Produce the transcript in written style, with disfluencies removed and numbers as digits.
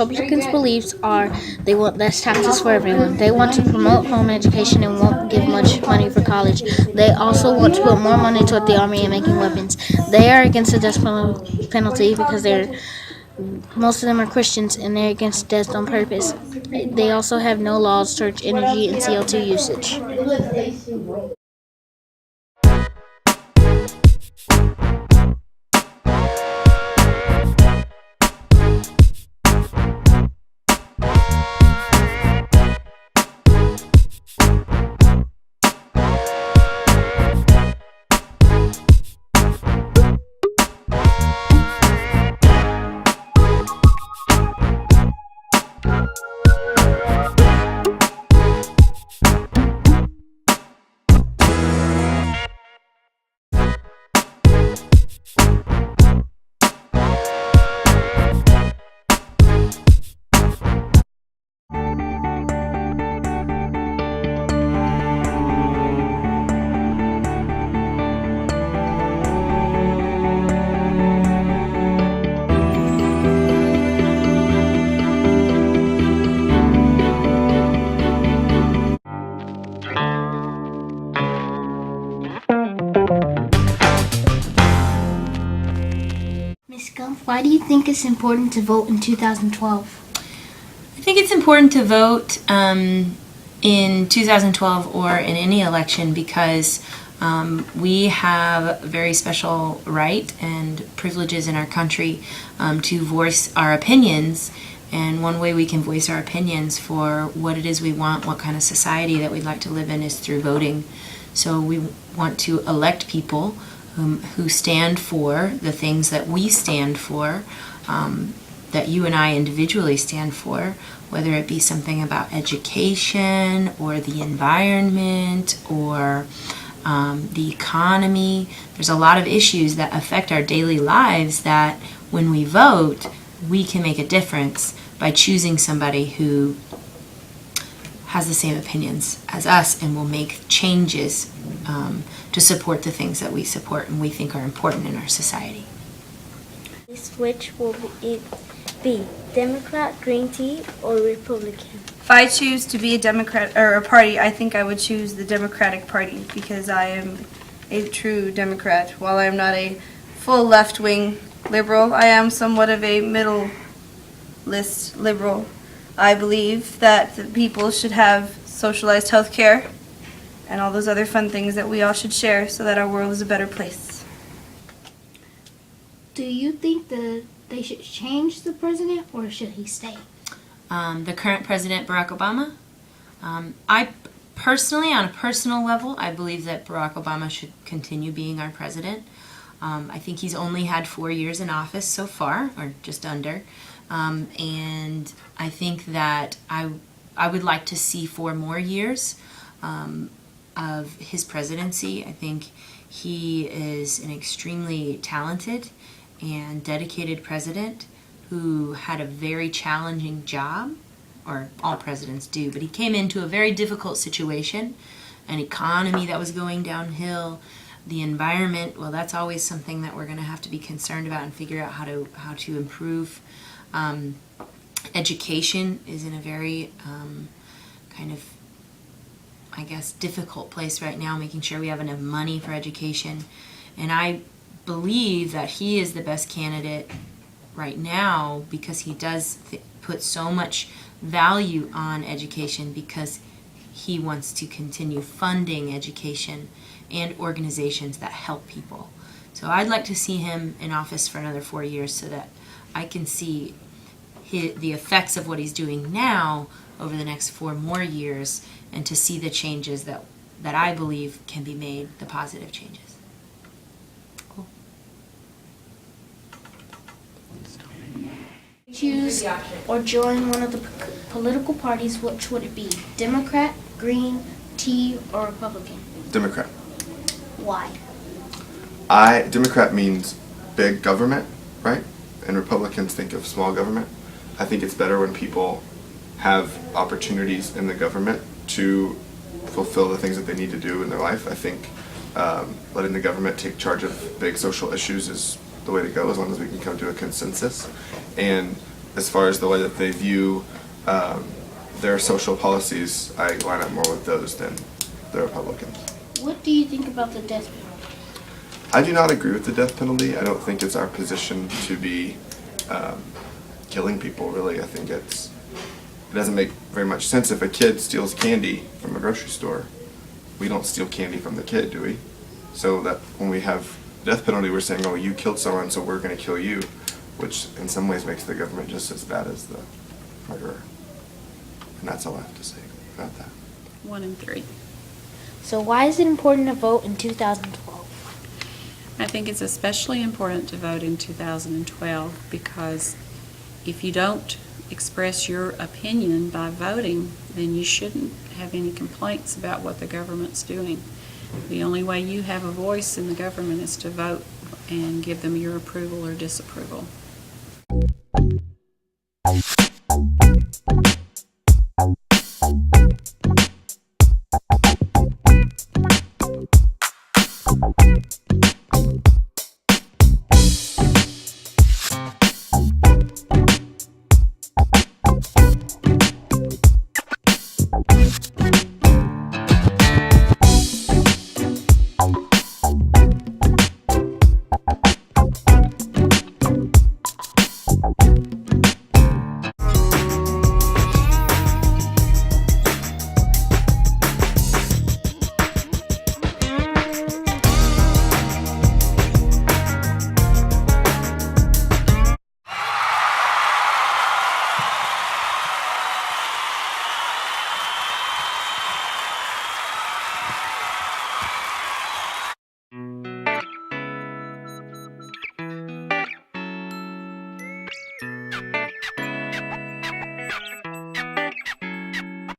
Republicans' beliefs are they want less taxes for everyone. They want to promote home education and won't give much money for college. They also want to put more money toward the army and making weapons. They are against the death penalty because most of them are Christians and they're against death on purpose. They also have no laws towards energy and CO2 usage. Ms. Gump, why do you think it's important to vote in 2012? I think it's important to vote in 2012 or in any election because we have a very special right and privileges in our country to voice our opinions. And one way we can voice our opinions for what it is we want, what kind of society that we'd like to live in, is through voting. So we want to elect people who stand for the things that we stand for, that you and I individually stand for, whether it be something about education or the environment or the economy. There's a lot of issues that affect our daily lives that when we vote, we can make a difference by choosing somebody who has the same opinions as us and will make changes to support the things that we support and we think are important in our society. Which will it be, Democrat, Green Tea, or Republican? If I choose to be a Democrat or a party, I think I would choose the Democratic Party because I am a true Democrat. While I am not a full left-wing liberal, I am somewhat of a middle list liberal. I believe that the people should have socialized health care and all those other fun things that we all should share so that our world is a better place. Do you think that they should change the president or should he stay? The current president, Barack Obama. I personally, on a personal level, I believe that Barack Obama should continue being our president. I think he's only had 4 years in office so far, or just under. And I think that I would like to see 4 more years of his presidency. I think he is an extremely talented and dedicated president who had a very challenging job, or all presidents do, but he came into a very difficult situation, an economy that was going downhill, the environment. Well, that's always something that we're going to have to be concerned about and figure out how to improve. Education is in a very kind of, I guess, difficult place right now, making sure we have enough money for education. And I believe that he is the best candidate right now because he does put so much value on education because he wants to continue funding education and organizations that help people. So I'd like to see him in office for another 4 years so that I can see the effects of what he's doing now over the next 4 more years and to see the changes that I believe can be made, the positive changes. Cool. Choose or join one of the political parties, which would it be? Democrat, Green, Tea, or Republican? Democrat. Why? Democrat means big government, right? And Republicans think of small government. I think it's better when people have opportunities in the government to fulfill the things that they need to do in their life. I think letting the government take charge of big social issues is the way to go as long as we can come to a consensus. And as far as the way that they view their social policies, I line up more with those than the Republicans. What do you think about the death penalty? I do not agree with the death penalty. I don't think it's our position to be killing people, really. I think it doesn't make very much sense. If a kid steals candy from a grocery store, we don't steal candy from the kid, do we? So that when we have death penalty, we're saying, oh, you killed someone, so we're going to kill you, which in some ways makes the government just as bad as the murderer. And that's all I have to say about that. 1 and 3. So why is it important to vote in 2012? I think it's especially important to vote in 2012 because if you don't express your opinion by voting, then you shouldn't have any complaints about what the government's doing. The only way you have a voice in the government is to vote and give them your approval or disapproval.